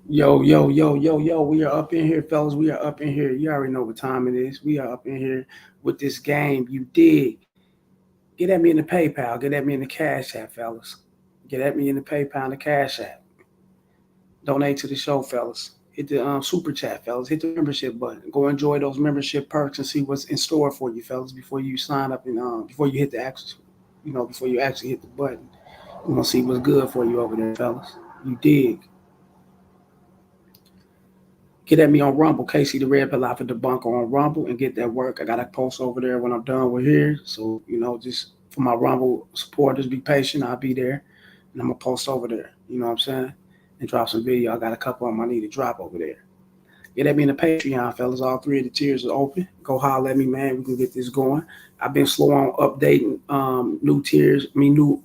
Yo, yo, yo, yo, yo, we are up in here, fellas. We are up in here. You already know what time it is. We are up in here with this game. You dig. Get at me in the PayPal. Get at me in the Cash App, fellas. Get at me in the PayPal and the Cash App. Donate to the show, fellas. Hit the super chat, fellas. Hit the membership button. Go enjoy those membership perks and see what's in store for you, fellas, before you sign up and before you hit the actual, before you actually hit the button. You want to see what's good for you over there, fellas. You dig. Get at me on Rumble, Casey the Red Pill Alpha Debunker on Rumble, and get that work. I got a post over there when I'm done with here. So, just for my Rumble supporters, be patient. I'll be there. And I'm going to post over there. You know what I'm saying? And drop some video. I got a couple of them I need to drop over there. Get at me in the Patreon, fellas. All three of the tiers are open. Go holler at me, man. We can get this going. I've been slow on updating new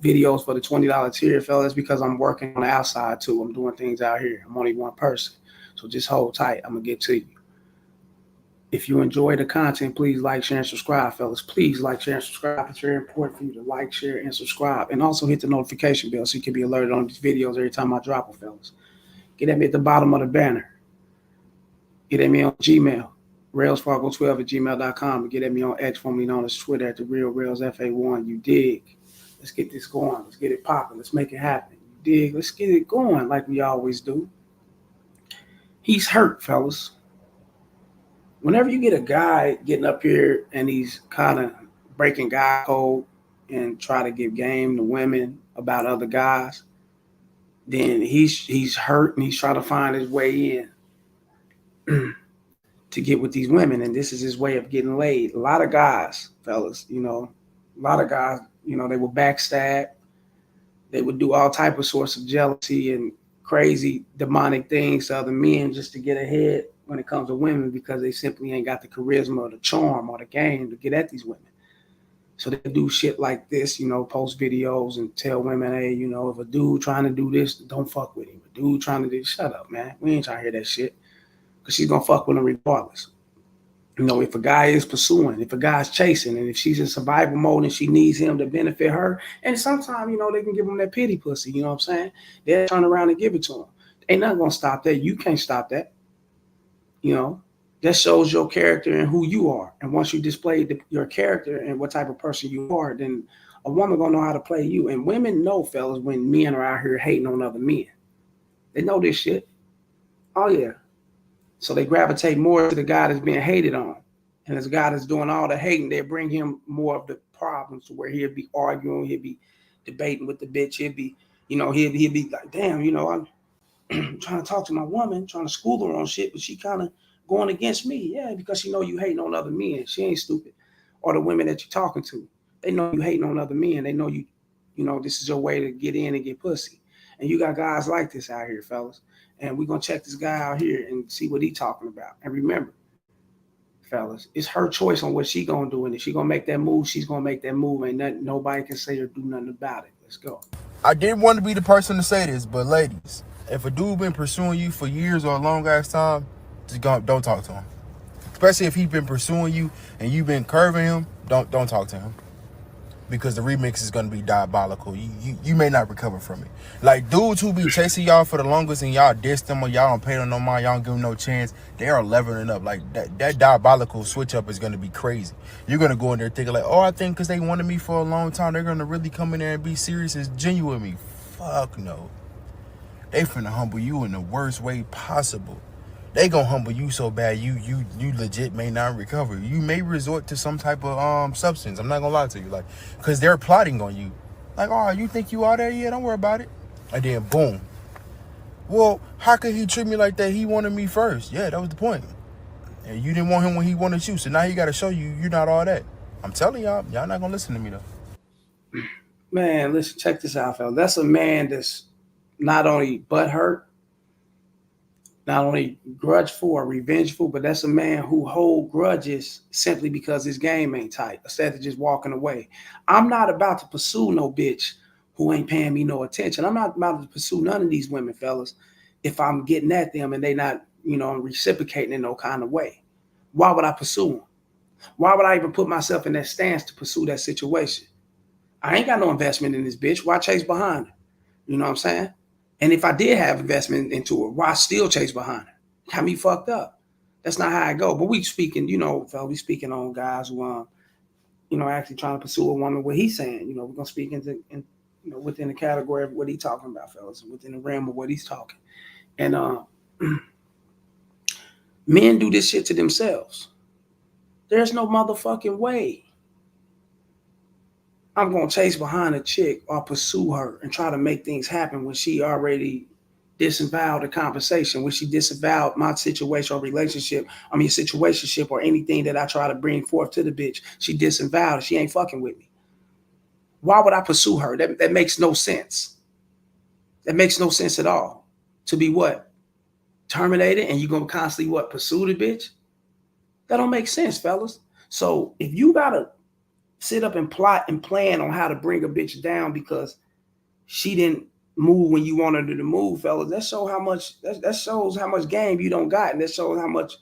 videos for the $20 tier, fellas, because I'm working on the outside too. I'm doing things out here. I'm only one person. So just hold tight. I'm going to get to you. If you enjoy the content, please like, share, and subscribe, fellas. Please like, share, and subscribe. It's very important for you to like, share, and subscribe. And also hit the notification bell so you can be alerted on these videos every time I drop them, fellas. Get at me at the bottom of the banner. Get at me on Gmail, railsfargo12 at gmail.com. And get at me on X, formerly known as Twitter, at the Real Rails FA1. You dig? Let's get this going. Let's get it popping. Let's make it happen. You dig? Let's get it going like we always do. He's hurt, fellas. Whenever you get a guy getting up here and he's kind of breaking guy code and try to give game to women about other guys, then he's hurt and he's trying to find his way in to get with these women, and this is his way of getting laid. A lot of guys, fellas, a lot of guys, they would backstab, they would do all type of sorts of jealousy and crazy demonic things to other men just to get ahead when it comes to women because they simply ain't got the charisma or the charm or the game to get at these women. So they do shit like this, post videos and tell women, hey, if a dude trying to do this, don't fuck with him. A dude trying to do, shut up, man. We ain't trying to hear that shit. Because she's going to fuck with him regardless. If a guy is pursuing, if a guy's chasing, and if she's in survival mode and she needs him to benefit her, and sometimes, they can give him that pity pussy, you know what I'm saying? They'll turn around and give it to him. Ain't nothing going to stop that. You can't stop that. That shows your character and who you are. And once you display your character and what type of person you are, then a woman going to know how to play you. And women know, fellas, when men are out here hating on other men. They know this shit. Oh, yeah. So they gravitate more to the guy that's being hated on. And as a guy that's doing all the hating, they bring him more of the problems to where he'll be arguing, he'll be debating with the bitch, he'll be, he'll be like, damn, I'm trying to talk to my woman, trying to school her on shit, but she kind of going against me. Yeah, because she know you hating on other men. She ain't stupid. Or the women that you're talking to. They know you hating on other men. They know this is your way to get in and get pussy. And you got guys like this out here, fellas. And we're going to check this guy out here and see what he talking about. And remember, fellas, it's her choice on what she going to do. And if she going to make that move, she's going to make that move. And nobody can say or do nothing about it. Let's go. I didn't want to be the person to say this, but ladies, if a dude been pursuing you for years or a long ass time, don't talk to him. Especially if he been pursuing you and you been curving him, don't talk to him. Because the remix is gonna be diabolical. You may not recover from it. Like dudes who be chasing y'all for the longest and y'all diss them or y'all don't pay them no mind, y'all don't give them no chance, they are leveling up. Like that diabolical switch up is gonna be crazy. You're gonna go in there thinking like, oh, I think because they wanted me for a long time, they're gonna really come in there and be serious and genuine with me. Fuck no. They finna humble you in the worst way possible. They gonna humble you so bad you legit may not recover. You may resort to some type of substance. I'm not gonna lie to you, like, cause they're plotting on you. Like, oh, you think you are there? Yeah, don't worry about it. And then boom. Well, how could he treat me like that? He wanted me first. Yeah, that was the point. And you didn't want him when he wanted you. So now he gotta show you you're not all that. I'm telling y'all not gonna listen to me though. Man, listen, check this out, fella. That's a man that's not only butthurt, not only grudgeful or revengeful, but that's a man who hold grudges simply because his game ain't tight, instead of just walking away. I'm not about to pursue no bitch who ain't paying me no attention. I'm not about to pursue none of these women, fellas, if I'm getting at them and they not, reciprocating in no kind of way. Why would I pursue them? Why would I even put myself in that stance to pursue that situation? I ain't got no investment in this bitch. Why chase behind her? You know what I'm saying? And if I did have investment into her, why still chase behind her? Got me fucked up. That's not how I go. But we speaking, we speaking on guys who actually trying to pursue a woman. What he's saying, we're gonna speak within the category of what he's talking about, fellas, within the realm of what he's talking. And men do this shit to themselves. There's no motherfucking way I'm gonna chase behind a chick or pursue her and try to make things happen when she already disavowed the conversation, when she disavowed my situation or relationship, situationship or anything that I try to bring forth to the bitch. She disavowed it. She ain't fucking with me. Why would I pursue her? That makes no sense. That makes no sense at all. To be what? Terminated and you're gonna constantly what? Pursue the bitch? That don't make sense, fellas. So if you gotta sit up and plot and plan on how to bring a bitch down because she didn't move when you wanted her to move, fellas, that shows how much game you don't got, and that shows how much,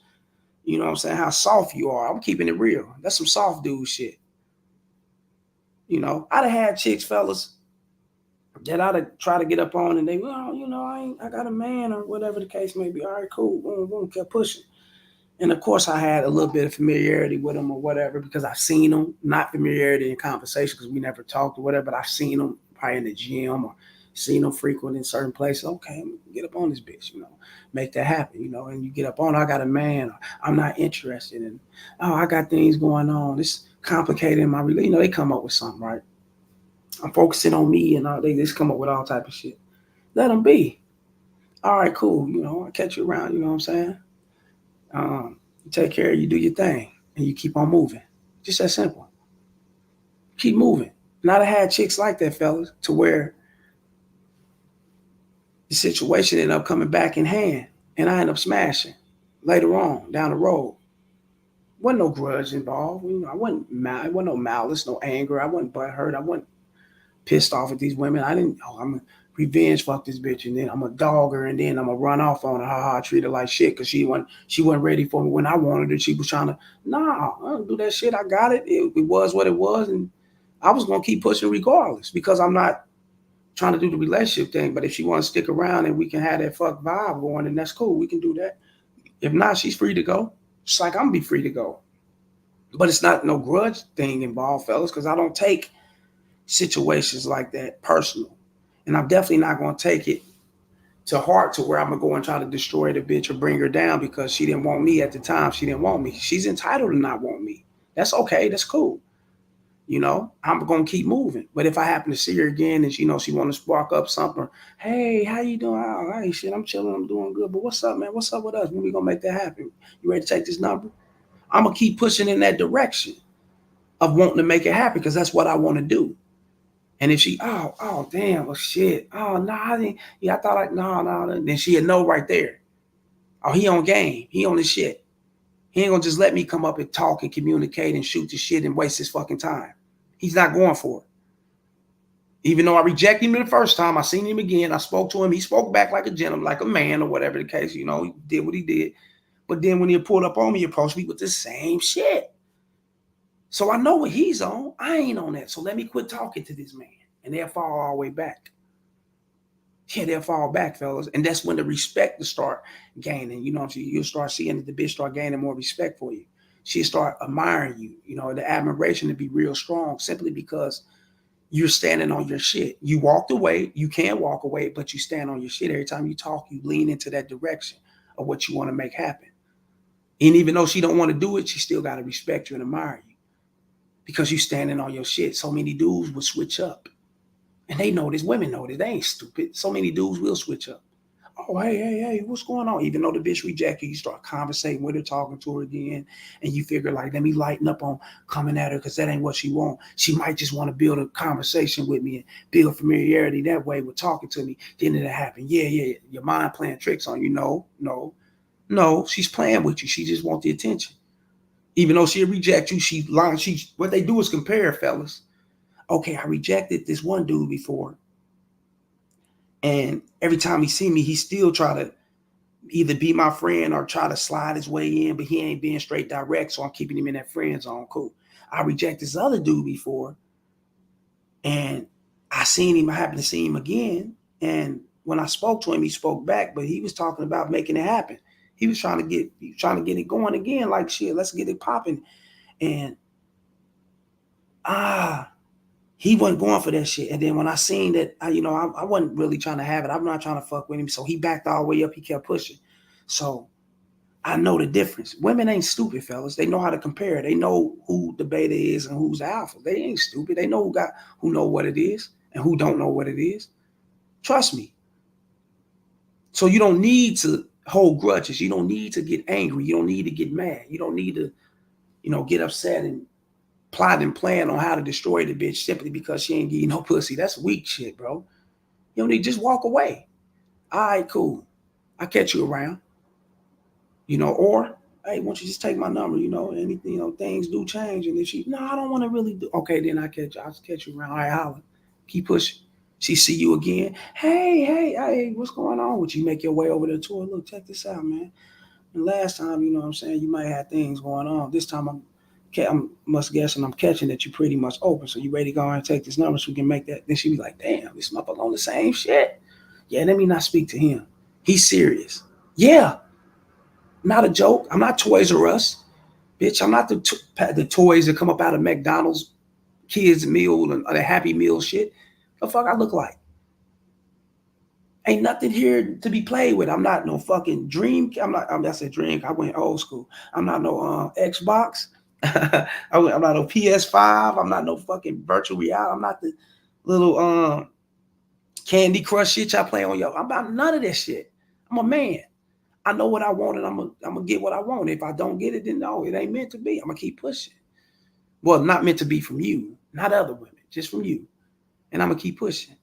how soft you are. I'm keeping it real. That's some soft dude shit. I'd have had chicks, fellas, that I'd have tried to get up on, and they, I got a man or whatever the case may be. All right, cool. Boom, kept pushing. And of course, I had a little bit of familiarity with them or whatever because I've seen them, not familiarity in conversation because we never talked or whatever, but I've seen them probably in the gym or seen them frequent in certain places. Okay, get up on this bitch, make that happen, and you get up on, I got a man, or I'm not interested in, I got things going on. It's complicated in my relationship. They come up with something, right? I'm focusing on me and they just come up with all type of shit. Let them be. All right, cool. I'll catch you around, you know what I'm saying? You take care, you do your thing, and you keep on moving. Just that simple. Keep moving. Not have had chicks like that, fellas, to where the situation ended up coming back in hand, and I end up smashing later on down the road. Wasn't no grudge involved. I wasn't mad. It wasn't no malice, no anger. I wasn't butthurt. I wasn't pissed off at these women. I didn't. I'm a revenge fuck this bitch, and then I'm a dog her, and then I'm gonna run off on her. I treat her like shit because she wasn't ready for me when I wanted her. She was trying to. Nah, I don't do that shit. I got it. It was what it was, and I was gonna keep pushing regardless because I'm not trying to do the relationship thing. But if she wants to stick around and we can have that fuck vibe going, then that's cool. We can do that. If not, she's free to go. Just like I'm gonna be free to go. But it's not no grudge thing involved, fellas, because I don't take situations like that personal. And I'm definitely not going to take it to heart to where I'm going to go and try to destroy the bitch or bring her down because she didn't want me at the time. She didn't want me. She's entitled to not want me. That's okay. That's cool. I'm going to keep moving. But if I happen to see her again and she want to spark up something, or, hey, how you doing? Oh, hey, shit, I'm chilling. I'm doing good. But what's up, man? What's up with us? When we going to make that happen? You ready to take this number? I'm going to keep pushing in that direction of wanting to make it happen because that's what I want to do. And if she, damn, well, shit. Oh, no, I didn't. Yeah, I thought like, no. Then she'd know right there. Oh, he on game. He on his shit. He ain't gonna just let me come up and talk and communicate and shoot the shit and waste his fucking time. He's not going for it. Even though I rejected him the first time, I seen him again. I spoke to him. He spoke back like a gentleman, like a man or whatever the case. He did what he did. But then when he pulled up on me, he approached me with the same shit. So I know what he's on. I ain't on that. So let me quit talking to this man. And they'll fall all the way back. Yeah, they'll fall back, fellas. And that's when the respect will start gaining. You'll start seeing that the bitch start gaining more respect for you. She'll start admiring you. The admiration to be real strong simply because you're standing on your shit. You walked away. You can't walk away, but you stand on your shit. Every time you talk, you lean into that direction of what you want to make happen. And even though she don't want to do it, she still got to respect you and admire you. Because you standing on your shit. So many dudes will switch up. And they know this. Women know this. They ain't stupid. So many dudes will switch up. Oh, hey, what's going on? Even though the bitch reject you, you start conversating with her, talking to her again. And you figure like, let me lighten up on coming at her because that ain't what she want. She might just want to build a conversation with me and build familiarity that way with talking to me. Then it'll happen. Yeah. Your mind playing tricks on you. No. She's playing with you. She just wants the attention. Even though she'll reject you, what they do is compare, fellas. Okay, I rejected this one dude before. And every time he see me, he still try to either be my friend or try to slide his way in, but he ain't being straight direct, so I'm keeping him in that friend zone. Cool. I rejected this other dude before, and I happened to see him again, and when I spoke to him, he spoke back, but he was talking about making it happen. He was trying to get it going again, like shit, let's get it popping. And he wasn't going for that shit. And then when I seen that, I wasn't really trying to have it. I'm not trying to fuck with him. So he backed all the way up. He kept pushing. So I know the difference. Women ain't stupid, fellas. They know how to compare. They know who the beta is and who's the alpha. They ain't stupid. They know who know what it is and who don't know what it is. Trust me. So you don't need to hold grudges. You don't need to get angry. You don't need to get mad. You don't need to, get upset and plot and plan on how to destroy the bitch simply because she ain't give you no pussy. That's weak shit, bro. You don't need to just walk away. All right, cool. I'll catch you around. Or hey, why don't you just take my number? Anything, things do change. And if I don't want to really do. Okay, then I'll catch you around. All right, holler. Keep pushing. She see you again. Hey, what's going on with you? Make your way over there to her. Look, check this out, man. And last time, you know what I'm saying, you might have things going on. This time I'm guessing I'm catching that you pretty much open. So you ready to go and take this number so we can make that? Then she be like, damn, this motherfucker on the same shit. Yeah, let me not speak to him. He's serious. Yeah. Not a joke. I'm not Toys R Us. Bitch, I'm not the toys that come up out of McDonald's kids meal and the Happy Meal shit. The fuck I look like? Ain't nothing here to be played with. I'm not no fucking dream. That's a dream. I went old school. I'm not no Xbox. I'm not no PS5. I'm not no fucking virtual reality. I'm not the little Candy Crush shit y'all play on y'all. I'm about none of that shit. I'm a man. I know what I want, and I'm gonna get what I want. If I don't get it, then no, it ain't meant to be. I'm gonna keep pushing. Well, not meant to be from you, not other women, just from you. And I'm gonna keep pushing.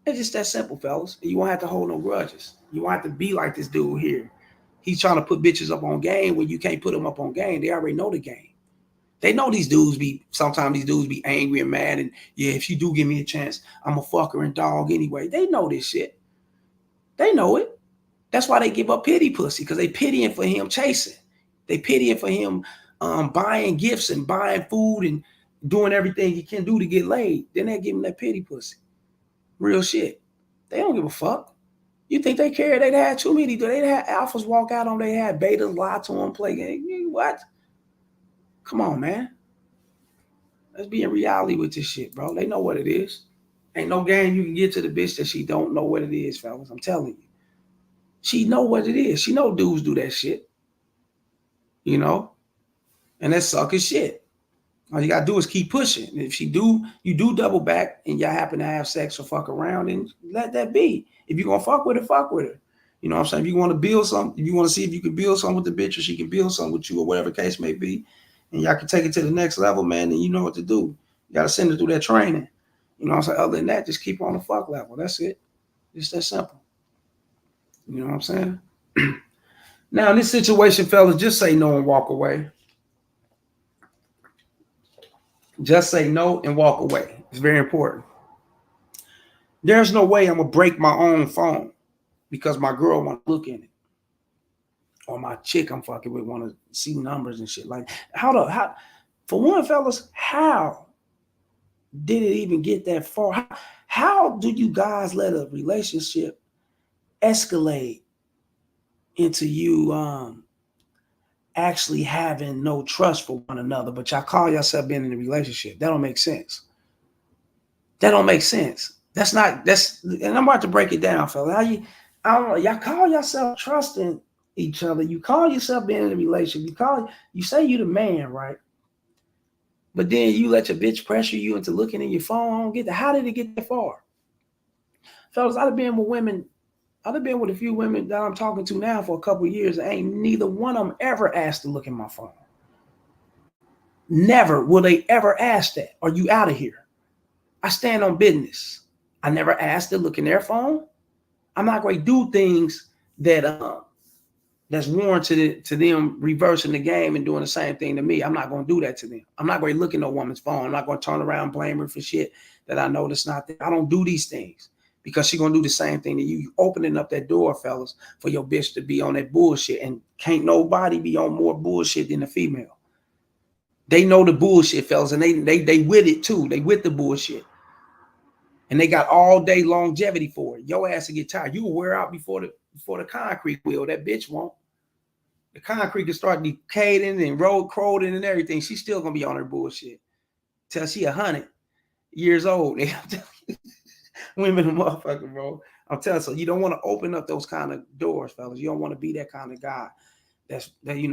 It's just that simple, fellas. You won't have to hold no grudges. You won't have to be like this dude here. He's trying to put bitches up on game when you can't put them up on game. They already know the game. They know sometimes these dudes be angry and mad. And yeah, if you do give me a chance, I'm a fucker and dog anyway. They know this shit. They know it. That's why they give up pity pussy, because they pitying for him chasing. They pitying for him buying gifts and buying food and doing everything he can do to get laid. Then they give him that pity pussy. Real shit. They don't give a fuck. You think they care? They'd have too many. They'd have alphas walk out on. They had betas lie to them, play game. What? Come on, man. Let's be in reality with this shit, bro. They know what it is. Ain't no game you can get to the bitch that she don't know what it is, fellas. I'm telling you. She know what it is. She know dudes do that shit. And that's sucker shit. All you gotta do is keep pushing. And if you do double back and y'all happen to have sex or fuck around, then let that be. If you're gonna fuck with her, fuck with her. You know what I'm saying? If you want to build something, if you want to see if you can build something with the bitch or she can build something with you or whatever the case may be, and y'all can take it to the next level, man, then you know what to do. You gotta send her through that training. You know what I'm saying? Other than that, just keep her on the fuck level. That's it. Just that simple. You know what I'm saying? Now, in this situation, fellas, just say no and walk away. Just say no and walk away. It's very important. There's no way I'm going to break my own phone because my girl want to look in it. Or my chick I'm fucking with want to see numbers and shit. Like, how, for one, fellas, how did it even get that far? How do you guys let a relationship escalate into you actually having no trust for one another, but y'all call yourself being in a relationship? That don't make sense. That don't make sense. And I'm about to break it down, fella. I don't know. Y'all call yourself trusting each other. You call yourself being in a relationship. You say you the man, right? But then you let your bitch pressure you into looking in your phone. I don't get that. How did it get that far? Fellas, I've been with a few women that I'm talking to now for a couple of years. Ain't neither one of them ever asked to look in my phone. Never will they ever ask that. Are you out of here? I stand on business. I never asked to look in their phone. I'm not going to do things that that's warranted to them reversing the game and doing the same thing to me. I'm not going to do that to them. I'm not going to look in no woman's phone. I'm not going to turn around and blame her for shit that I know that's not there. I don't do these things because she's going to do the same thing to you. You opening up that door, fellas, for your bitch to be on that bullshit, and can't nobody be on more bullshit than a female. They know the bullshit, fellas, and they with it too. They with the bullshit. and they got all day longevity for it. Your ass will get tired. You will wear out before the concrete will. That bitch won't. The concrete can start decaying and road corroding and everything. She's still gonna be on her bullshit till she 100 years old. Women are motherfucker, bro. I'm telling you, so you don't want to open up those kind of doors, fellas. You don't want to be that kind of guy that's looking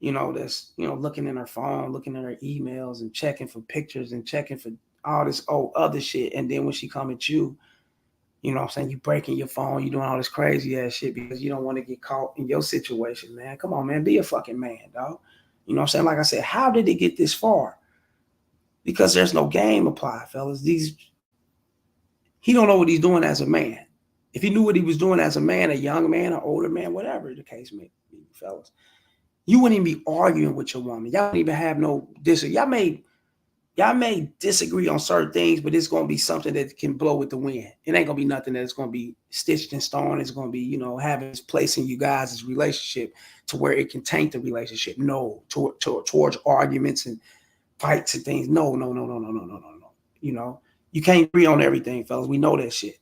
in her phone, looking at her emails and checking for pictures and checking for all this other shit. And then when she come at you, you know what I'm saying, you breaking your phone, you doing all this crazy ass shit because you don't want to get caught in your situation, man. Come on, man, be a fucking man, dog. You know what I'm saying? Like I said, how did it get this far? Because there's no game applied, fellas. He don't know what he's doing as a man. If he knew what he was doing as a man, a young man, an older man, whatever the case may be, fellas, you wouldn't even be arguing with your woman. Y'all don't even have no disagreement. Y'all may disagree on certain things, but it's gonna be something that can blow with the wind. It ain't gonna be nothing that's gonna be stitched in stone. It's gonna be, having its place in you guys' relationship to where it can taint the relationship. No, towards arguments and fights and things. No. You can't agree on everything, fellas. We know that shit.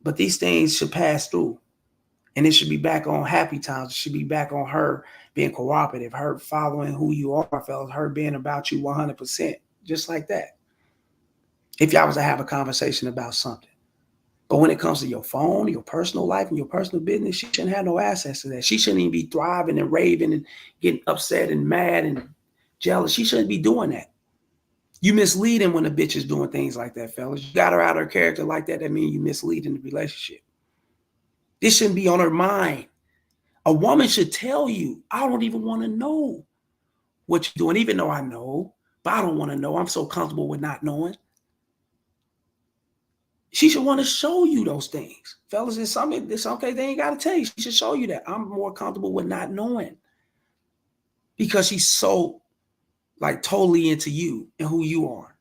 But these things should pass through. And it should be back on happy times. It should be back on her being cooperative, her following who you are, fellas, her being about you 100%. Just like that. If y'all was to have a conversation about something. But when it comes to your phone, your personal life, and your personal business, she shouldn't have no access to that. She shouldn't even be thriving and raving and getting upset and mad and jealous. She shouldn't be doing that. You misleading when a bitch is doing things like that, fellas. You got her out of her character like that. That means you misleading the relationship. This shouldn't be on her mind. A woman should tell you, I don't even want to know what you're doing, even though I know, but I don't want to know. I'm so comfortable with not knowing. She should want to show you those things. Fellas, it's okay, they ain't got to tell you. She should show you that. I'm more comfortable with not knowing because she's so totally into you and who you are.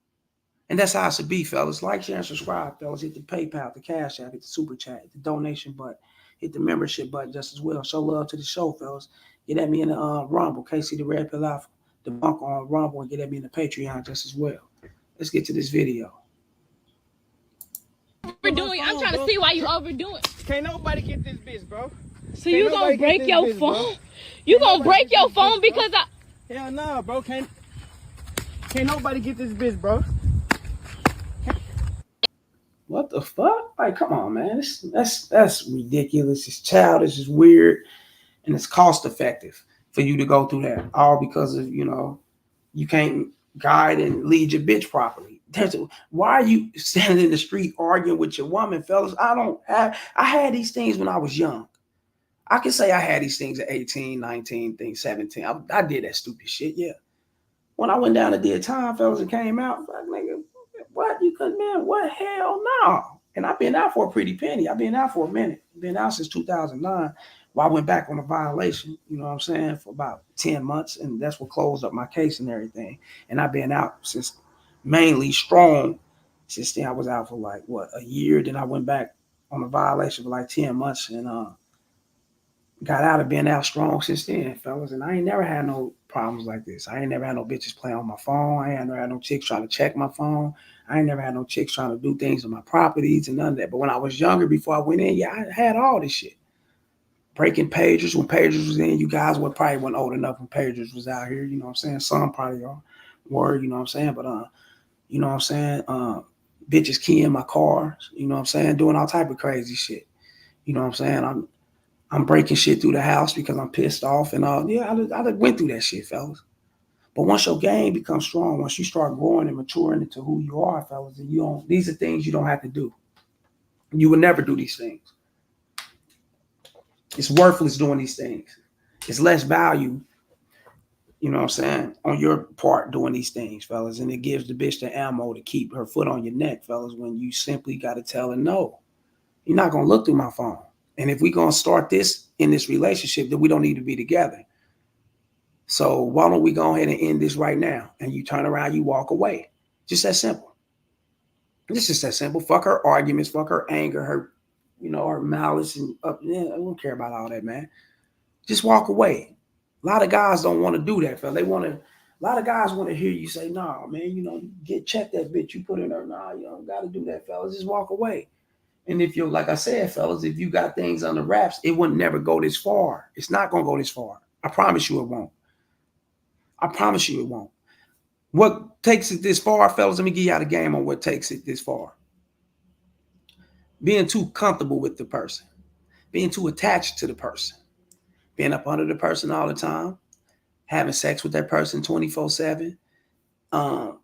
And that's how it should be, fellas. Like, share, and subscribe, fellas. Hit the PayPal, the Cash App, hit the Super Chat, hit the donation button, hit the membership button just as well. Show love to the show, fellas. Get at me in the Rumble, KC the Red Pill Alpha, the Bunk on Rumble, and get at me in the Patreon just as well. Let's get to this video. Overdoing. I'm trying to see why you overdoing. Can't nobody get this bitch, bro. So you gonna break your phone? You gonna break your phone because I... Hell no, bro. Can't nobody get this bitch, bro. What the fuck? Like, come on, man. That's ridiculous. It's childish. It's weird, and it's cost effective for you to go through that. All because of you can't guide and lead your bitch properly. Why are you standing in the street arguing with your woman, fellas? I had these things when I was young. I can say I had these things at 18, 19, 17. I did that stupid shit, yeah. When I went down and did time, fellas, and came out, like, nigga, what? You couldn't, man, what? Hell no. And I've been out for a pretty penny. I've been out for a minute. Been out since 2009. Well, I went back on a violation, you know what I'm saying, for about 10 months. And that's what closed up my case and everything. And I've been out since mainly strong. Since then, I was out for a year. Then I went back on a violation for 10 months and got out of being out strong since then, fellas. And I ain't never had no problems like this. I ain't never had no bitches playing on my phone. I ain't never had no chicks trying to check my phone. I ain't never had no chicks trying to do things on my properties and none of that. But when I was younger, before I went in, yeah, I had all this shit. Breaking pagers when pagers was in. You guys probably weren't old enough when pagers was out here. You know what I'm saying? Some probably were, you know what I'm saying? But, you know what I'm saying? Bitches keying my car, you know what I'm saying? Doing all type of crazy shit. You know what I'm saying? I'm breaking shit through the house because I'm pissed off and all. Yeah, I went through that shit, fellas. But once your game becomes strong, once you start growing and maturing into who you are, fellas, and these are things you don't have to do. You would never do these things. It's worthless doing these things. It's less value, you know what I'm saying, on your part doing these things, fellas. And it gives the bitch the ammo to keep her foot on your neck, fellas, when you simply got to tell her no. You're not going to look through my phone. And if we're going to start this in this relationship, then we don't need to be together. So why don't we go ahead and end this right now? And you turn around, you walk away. Just that simple. It's just that simple. Fuck her arguments, fuck her anger, her, her malice. And I don't care about all that, man. Just walk away. A lot of guys don't want to do that, fella. They want to A lot of guys want to hear you say, "Nah, man, check that bitch you put in her." Nah, you don't got to do that, fellas. Just walk away. And if you're, like I said, fellas, if you got things under wraps, it would never go this far. It's not gonna go this far. I promise you, it won't. I promise you, it won't. What takes it this far, fellas? Let me give you out a game on what takes it this far. Being too comfortable with the person, being too attached to the person, being up under the person all the time, having sex with that person 24/7, a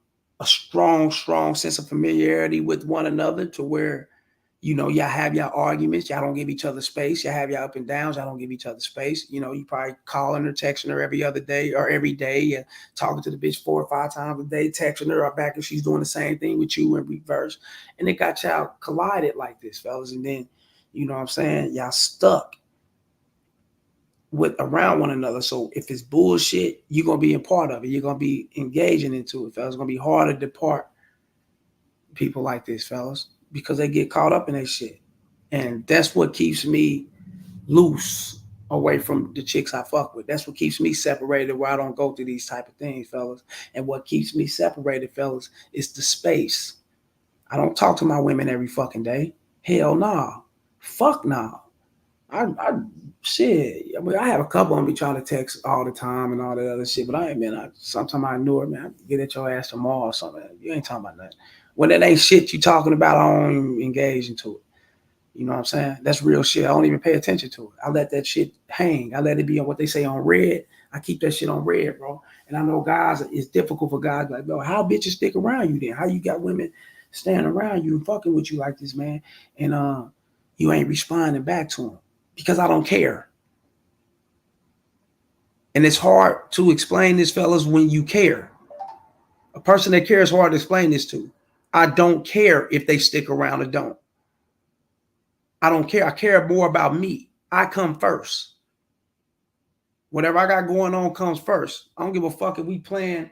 strong sense of familiarity with one another to where, y'all have y'all arguments, y'all don't give each other space, y'all have y'all up and downs, y'all don't give each other space. You probably calling or texting her every other day or every day, talking to the bitch 4 or 5 times a day, texting her or back if she's doing the same thing with you in reverse. And it got y'all collided like this, fellas. And then, you know what I'm saying, y'all stuck with around one another. So if it's bullshit, you're gonna be a part of it. You're gonna be engaging into it, fellas. It's gonna be hard to depart people like this, fellas, because they get caught up in that shit. And that's what keeps me loose away from the chicks I fuck with. That's what keeps me separated, where I don't go through these type of things, fellas. And what keeps me separated, fellas, is the space. I don't talk to my women every fucking day. Hell nah. Fuck nah. I have a couple of them be trying to text all the time and all that other shit, but sometimes I knew it, man. I get at your ass tomorrow or something. You ain't talking about nothing. When it ain't shit you talking about, I don't even engage into it. You know what I'm saying? That's real shit. I don't even pay attention to it. I let that shit hang. I let it be on what they say on red. I keep that shit on red, bro. And I know guys, it's difficult for guys like, bro, how bitches stick around you then? How you got women standing around you and fucking with you like this, man? And you ain't responding back to them. Because I don't care. And it's hard to explain this, fellas, when you care. A person that cares hard to explain this to. I don't care if they stick around or don't. I don't care. I care more about me. I come first. Whatever I got going on comes first. I don't give a fuck if we playing.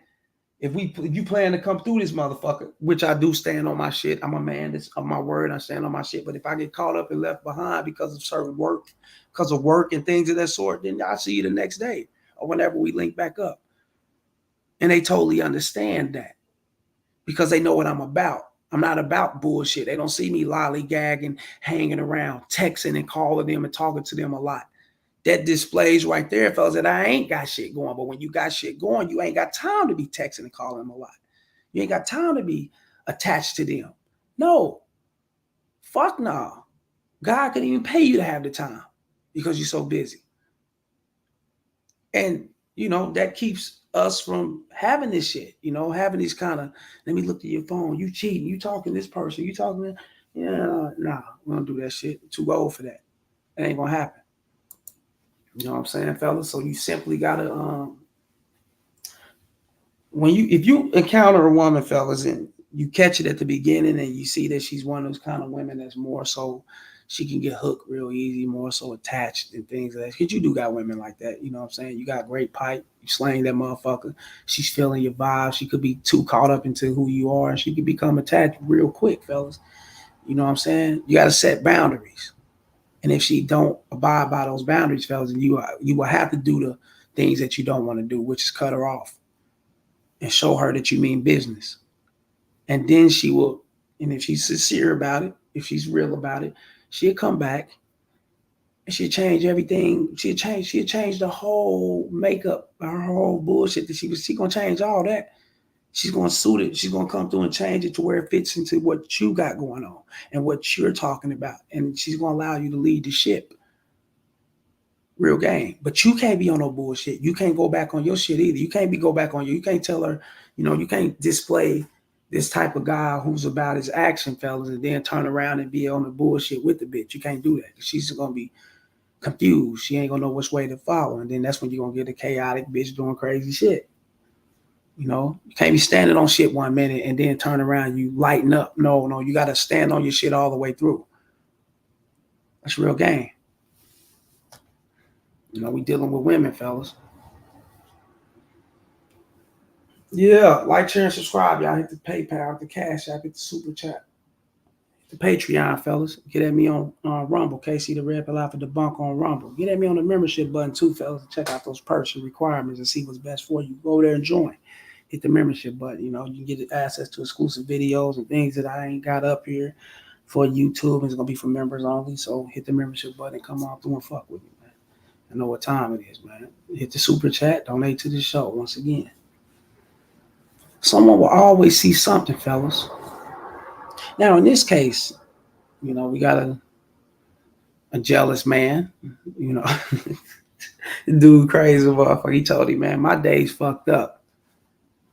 If you plan to come through this motherfucker, which I do stand on my shit. I'm a man that's of my word. I stand on my shit. But if I get caught up and left behind because of certain work, because of work and things of that sort, then I'll see you the next day or whenever we link back up. And they totally understand that because they know what I'm about. I'm not about bullshit. They don't see me lollygagging, hanging around, texting and calling them and talking to them a lot. That displays right there, fellas, that I ain't got shit going. But when you got shit going, you ain't got time to be texting and calling them a lot. You ain't got time to be attached to them. No. Fuck no. God couldn't even pay you to have the time because you're so busy. And, that keeps us from having this shit, having these kind of, let me look at your phone. You cheating. You talking to this person. You talking to, nah, we don't do that shit. Too old for that. It ain't going to happen. You know what I'm saying, fellas? So you simply gotta if you encounter a woman, fellas, and you catch it at the beginning and you see that she's one of those kind of women that's more so she can get hooked real easy, more so attached and things like that. Because you do got women like that, you know what I'm saying? You got great pipe, you slang that motherfucker, she's feeling your vibe, she could be too caught up into who you are, and she could become attached real quick, fellas. You know what I'm saying? You gotta set boundaries. And if she don't abide by those boundaries, fellas, you will have to do the things that you don't want to do, which is cut her off and show her that you mean business. And then she will, and if she's sincere about it, if she's real about it, she'll come back and she'll change everything. She'll change the whole makeup, her whole bullshit that she's gonna change all that. She's going to suit it. She's going to come through and change it to where it fits into what you got going on and what you're talking about. And she's going to allow you to lead the ship. Real game. But you can't be on no bullshit. You can't go back on your shit either. You can't go back on you. You can't tell her, you can't display this type of guy who's about his action, fellas, and then turn around and be on the bullshit with the bitch. You can't do that. She's going to be confused. She ain't going to know which way to follow. And then that's when you're going to get a chaotic bitch doing crazy shit. You can't be standing on shit 1 minute and then turn around, you lighten up. No, you got to stand on your shit all the way through. That's real game. We dealing with women, fellas. Yeah, like, share, and subscribe. Y'all hit the PayPal, the Cash App, hit the Super Chat. the Patreon, fellas. Get at me on Rumble, KC the Red Pill Alpha Debunk on Rumble. Get at me on the membership button too, fellas. Check out those perks and requirements and see what's best for you. Go over there and join. Hit the membership button. You know, you get access to exclusive videos and things that I ain't got up here for YouTube. It's gonna be for members only. So hit the membership button and come on through and fuck with me, man. I know what time it is, man. Hit the super chat, donate to the show once again. Someone will always see something, fellas. Now, in this case, you know, we got a jealous man, you know, dude crazy motherfucker. He told him, man, my day's fucked up.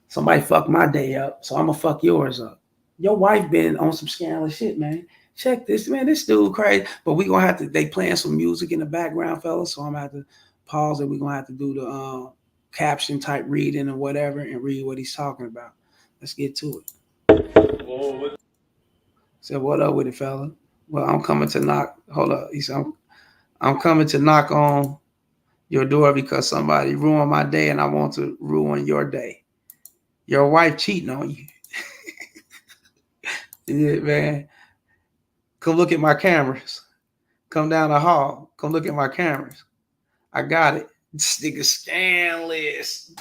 Somebody fucked my day up, so I'm gonna fuck yours up. Your wife been on some scandalous shit, man. Check this, man. This dude crazy. But we gonna have to, they playing some music in the background, fellas, so I'm gonna have to pause it. We're gonna have to do the caption type reading or whatever and read what he's talking about. Let's get to it. Said, what up with it, fella? Well, I'm coming to knock. Hold up. He said, I'm coming to knock on your door because somebody ruined my day and I want to ruin your day. Your wife cheating on you. Yeah, man. Come look at my cameras. Come down the hall. Come look at my cameras. I got it. This nigga scandalous.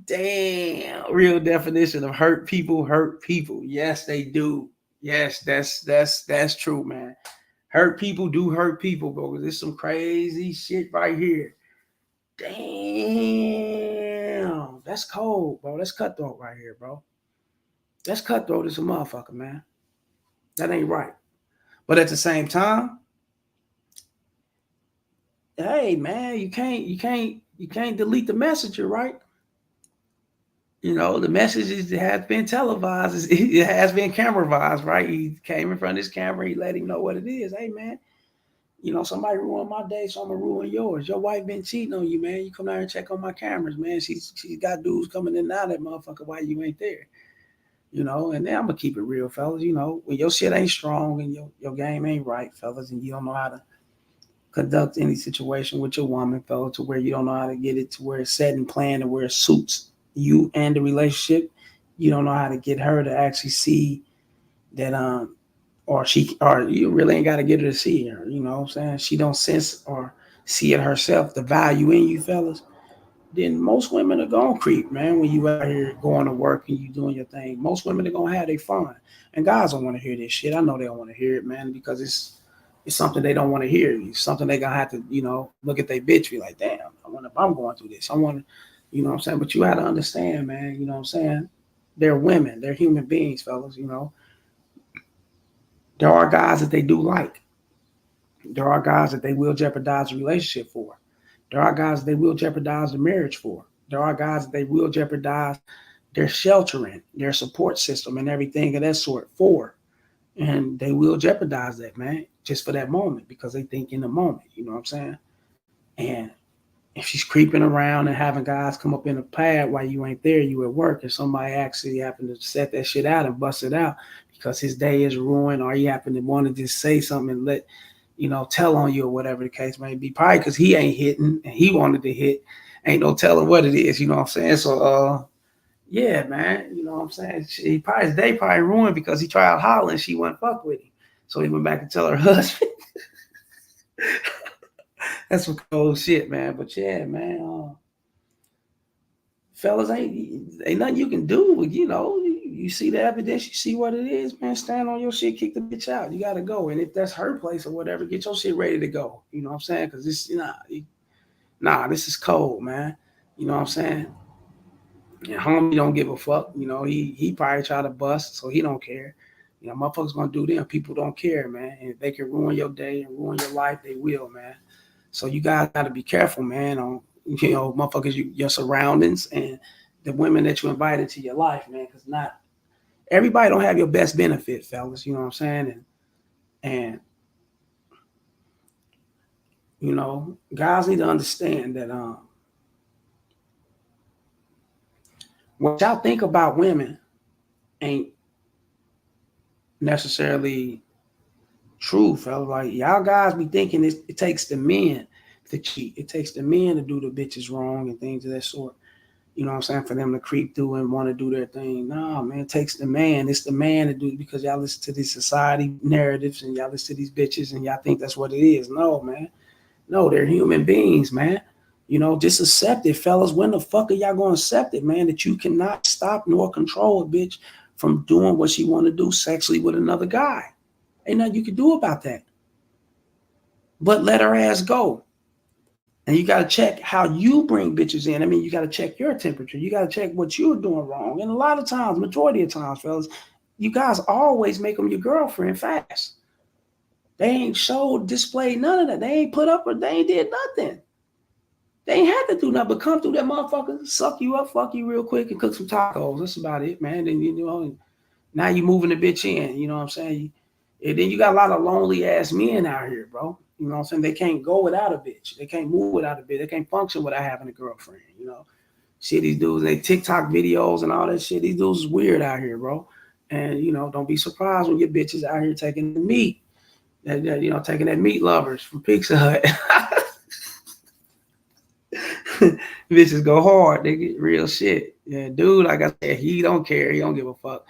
Damn. Real definition of hurt people hurt people. Yes, they do. Yes, that's true, man. Hurt people do hurt people, bro. There's some crazy shit right here. Damn. That's cold, bro. That's cutthroat right here, bro. That's cutthroat as a motherfucker, man. That ain't right. But at the same time, hey, man, you can't delete the messenger, right? You know, the message has been televised. It has been cameravised, right? He came in front of his camera. He let him know what it is. Hey, man, you know, somebody ruined my day, so I'm going to ruin yours. Your wife been cheating on you, man. You come down and check on my cameras, man. She's got dudes coming in and out of that motherfucker while you ain't there. You know, and then I'm going to keep it real, fellas. You know, when your shit ain't strong and your game ain't right, fellas, and you don't know how to conduct any situation with your woman, fella, to where you don't know how to get it to where it's set and planned and where it suits you and the relationship. You don't know how to get her to actually see that or you really ain't got to get her to see her, you know what I'm saying? She don't sense or see it herself, the value in you, fellas. Then most women are gonna creep, man, when you out here going to work and you doing your thing. Most women are gonna have their fun. And guys don't want to hear this shit. I know they don't want to hear it, man, because it's something they don't want to hear. It's something they gonna have to, you know, look at their bitch, be like, damn, I wonder if I'm going through this. I want to, you know what I'm saying? But you have to understand, man, you know what I'm saying? They're women, they're human beings, fellas, you know. There are guys that they do like. There are guys that they will jeopardize the relationship for. There are guys that they will jeopardize the marriage for. There are guys that they will jeopardize their sheltering, their support system, and everything of that sort for. And they will jeopardize that, man, just for that moment because they think in the moment, you know what I'm saying? And if she's creeping around and having guys come up in a pad while you ain't there, you at work, and somebody actually happened to set that shit out and bust it out because his day is ruined, or he happened to want to just say something and let, you know, tell on you or whatever the case may be, probably because he ain't hitting and he wanted to hit. Ain't no telling what it is, you know what I'm saying? So, yeah, man, you know what I'm saying? His day probably ruined because he tried hollering, she wouldn't fuck with him. So he went back and tell her husband. That's some cold shit, man. But yeah, man, fellas, ain't nothing you can do. You know, you see the evidence, you see what it is, man. Stand on your shit, kick the bitch out. You gotta go, and if that's her place or whatever, get your shit ready to go. You know what I'm saying? Because this, this is cold, man. You know what I'm saying? And homie don't give a fuck. You know, he probably try to bust, so he don't care. You know, motherfuckers gonna do them. People don't care, man. And if they can ruin your day and ruin your life, they will, man. So you guys got to be careful, man, on, you know, motherfuckers, your surroundings and the women that you invited to your life, man, because not everybody don't have your best benefit, fellas. You know what I'm saying? And you know, guys need to understand that what y'all think about women ain't necessarily true, fella. Like y'all guys be thinking it takes the men to cheat. It takes the men to do the bitches wrong and things of that sort. You know what I'm saying? For them to creep through and want to do their thing. No, man, it takes the man. It's the man to do it because y'all listen to these society narratives and y'all listen to these bitches and y'all think that's what it is. No, man. No, they're human beings, man. You know, just accept it, fellas. When the fuck are y'all going to accept it, man? That you cannot stop nor control a bitch from doing what she want to do sexually with another guy. Ain't nothing you can do about that. But let her ass go. And you got to check how you bring bitches in. I mean, you got to check your temperature. You got to check what you're doing wrong. And a lot of times, majority of times, fellas, you guys always make them your girlfriend fast. They ain't showed, displayed none of that. They ain't put up or they ain't did nothing. They ain't had to do nothing but come through that motherfucker, suck you up, fuck you real quick, and cook some tacos. That's about it, man. Then, you know, now you moving the bitch in. You know what I'm saying? And then you got a lot of lonely ass men out here, bro. You know what I'm saying? They can't go without a bitch. They can't move without a bitch. They can't function without having a girlfriend, you know? Shit, these dudes, they TikTok videos and all that shit. These dudes is weird out here, bro. And, you know, don't be surprised when your bitches out here taking the meat. You know, taking that meat lovers from Pizza Hut. Bitches go hard. They get real shit. Yeah, dude, like I said, he don't care. He don't give a fuck.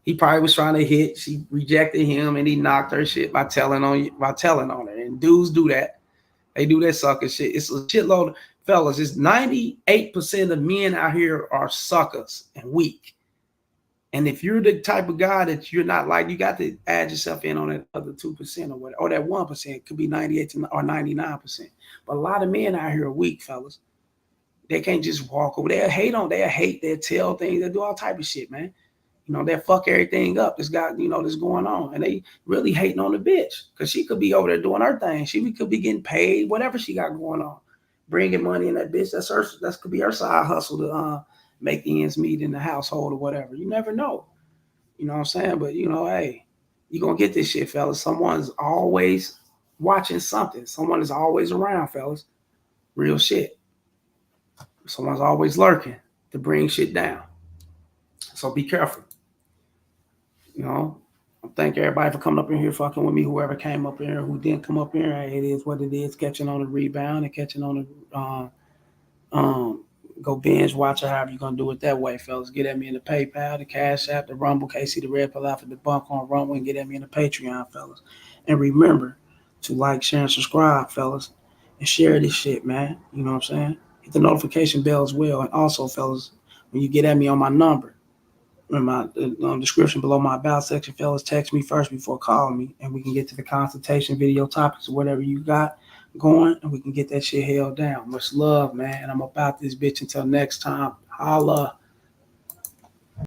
He probably was trying to hit. She rejected him, and he knocked her shit by telling on her. And dudes do that. They do that sucker shit. It's a shitload of fellas. It's 98% of men out here are suckers and weak. And if you're the type of guy that you're not like, you got to add yourself in on that other 2% or whatever, or that 1%. It could be 98 or 99%. But a lot of men out here are weak, fellas. They can't just walk over. They'll hate, they'll tell things, they'll do all type of shit, man. You know, they'll fuck everything up. This guy, you know, that's going on. And they really hating on the bitch because she could be over there doing her thing. She could be getting paid, whatever she got going on. Bringing money in that bitch. That could be her side hustle to make ends meet in the household or whatever. You never know. You know what I'm saying? But, you know, hey, you're going to get this shit, fellas. Someone's always watching something. Someone is always around, fellas. Real shit. Someone's always lurking to bring shit down. So be careful. You know, I thank everybody for coming up in here fucking with me. Whoever came up in here, who didn't come up in here, it is what it is. Catching on the rebound and catching on the go binge watch or however you're gonna do it that way, fellas. Get at me in the PayPal, the Cash App, the Rumble, KC the Red Pill Alpha, the Bunk on Rumble, and get at me in the Patreon, fellas. And remember to like, share, and subscribe, fellas, and share this shit, man. You know what I'm saying? Hit the notification bell as well. And also, fellas, when you get at me on my number, in my description below my about section, fellas, text me first before calling me, and we can get to the consultation video topics or whatever you got going, and we can get that shit held down. Much love, man. And I'm about this bitch until next time. Holla.